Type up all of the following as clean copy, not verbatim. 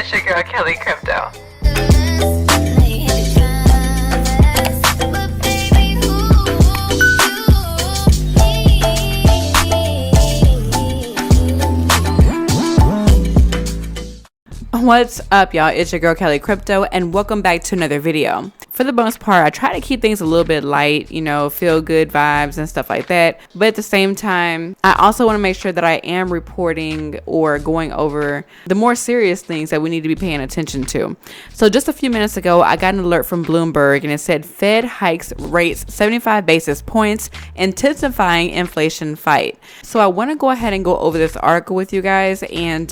It's your girl KelliCrypto. What's up, y'all? It's your girl KelliCrypto, and welcome back to another video. For the most part, I try to keep things a little bit light, you know, feel good vibes and stuff like that. But at the same time, I also want to make sure that I am reporting or going over the more serious things that we need to be paying attention to. So just a few minutes ago, I got an alert from Bloomberg, and it said Fed hikes rates 75 basis points, intensifying inflation fight. So I want to go ahead and go over this article with you guys and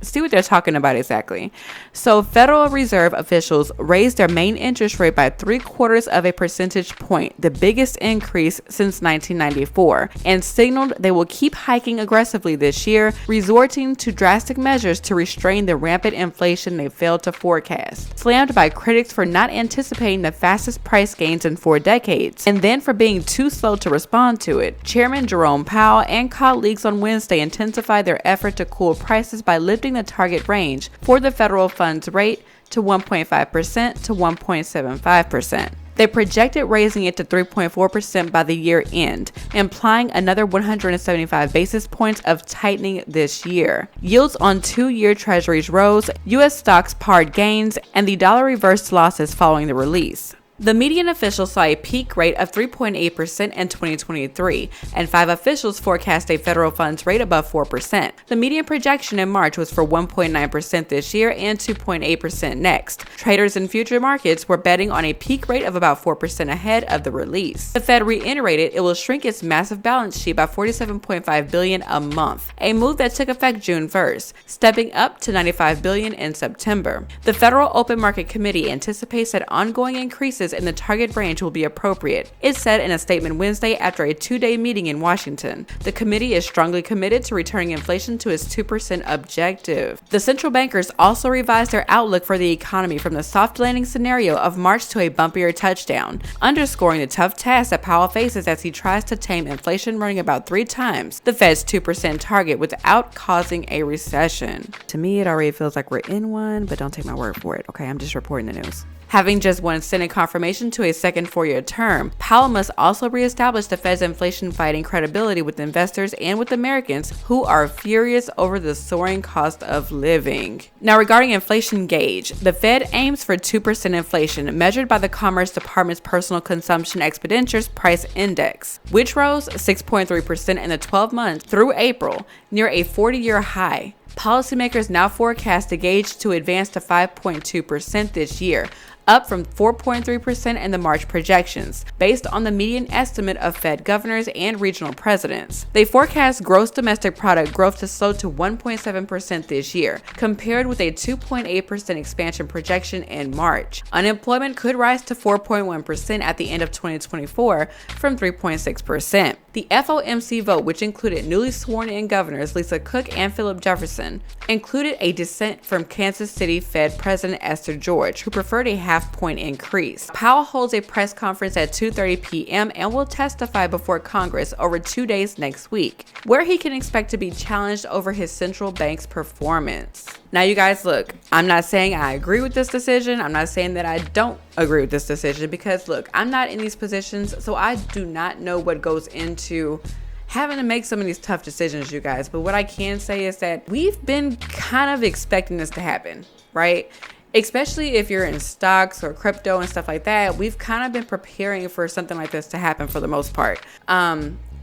see what they're talking about exactly. So Federal Reserve officials raised their main interest rate by 0.75 percentage point, the biggest increase since 1994, and signaled they will keep hiking aggressively this year, resorting to drastic measures to restrain the rampant inflation they failed to forecast. Slammed by critics for not anticipating the fastest price gains in 4 decades, and then for being too slow to respond to it, Chairman Jerome Powell and colleagues on Wednesday intensified their effort to cool prices by lifting the target range for the federal funds rate to 1.5% to 1.75%. They projected raising it to 3.4% by the year end, implying another 175 basis points of tightening this year. Yields on 2-year treasuries rose, U.S. stocks pared gains, and the dollar reversed losses following the release. The median official saw a peak rate of 3.8% in 2023, and 5 officials forecast a federal funds rate above 4%. The median projection in March was for 1.9% this year and 2.8% next. Traders in future markets were betting on a peak rate of about 4% ahead of the release. The Fed reiterated it will shrink its massive balance sheet by $47.5 billion a month, a move that took effect June 1st, stepping up to $95 billion in September. The Federal Open Market Committee anticipates that ongoing increases in the target range will be appropriate, it said in a statement Wednesday after a 2-day meeting in Washington. The committee is strongly committed to returning inflation to its 2% objective. The central bankers also revised their outlook for the economy from the soft landing scenario of March to a bumpier touchdown, underscoring the tough task that Powell faces as he tries to tame inflation running about 3 times the Fed's 2% target without causing a recession. To me, it already feels like we're in one, but don't take my word for it, okay? I'm just reporting the news. Having just won Senate confirmation to a second 4-year term, Powell must also reestablish the Fed's inflation-fighting credibility with investors and with Americans who are furious over the soaring cost of living. Now, regarding inflation gauge, the Fed aims for 2% inflation measured by the Commerce Department's Personal Consumption Expenditures Price Index, which rose 6.3% in the 12 months through April, near a 40-year high. Policymakers now forecast the gauge to advance to 5.2% this year, up from 4.3% in the March projections, based on the median estimate of Fed governors and regional presidents. They forecast gross domestic product growth to slow to 1.7% this year, compared with a 2.8% expansion projection in March. Unemployment could rise to 4.1% at the end of 2024 from 3.6%. The FOMC vote, which included newly sworn-in governors Lisa Cook and Philip Jefferson, included a dissent from Kansas City Fed President Esther George, who preferred a half-point increase. Powell holds a press conference at 2:30 p.m. and will testify before Congress over 2 days next week, where he can expect to be challenged over his central bank's performance. Now, you guys, look, I'm not saying I agree with this decision. I'm not saying that I don't agree with this decision because, look, I'm not in these positions, so I do not know what goes into having to make some of these tough decisions, you guys. But what I can say is that we've been kind of expecting this to happen, right? Especially if you're in stocks or crypto and stuff like that, we've kind of been preparing for something like this to happen for the most part.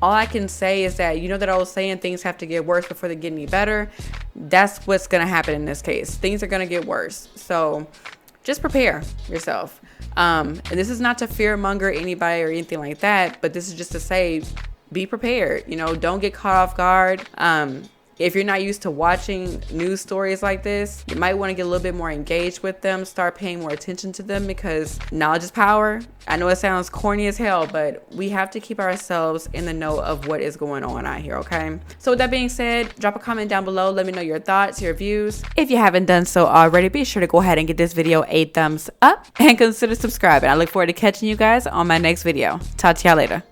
All I can say is that, you know that old saying, things have to get worse before they get any better. That's what's going to happen in this case. Things are going to get worse. So just prepare yourself. And this is not to fear monger anybody or anything like that, but this is just to say, be prepared. You know, don't get caught off guard. If you're not used to watching news stories like this, you might want to get a little bit more engaged with them, start paying more attention to them, because knowledge is power. I know it sounds corny as hell, but we have to keep ourselves in the know of what is going on out here, okay? So with that being said, drop a comment down below. Let me know your thoughts, your views. If you haven't done so already, be sure to go ahead and give this video a thumbs up and consider subscribing. I look forward to catching you guys on my next video. Talk to y'all later.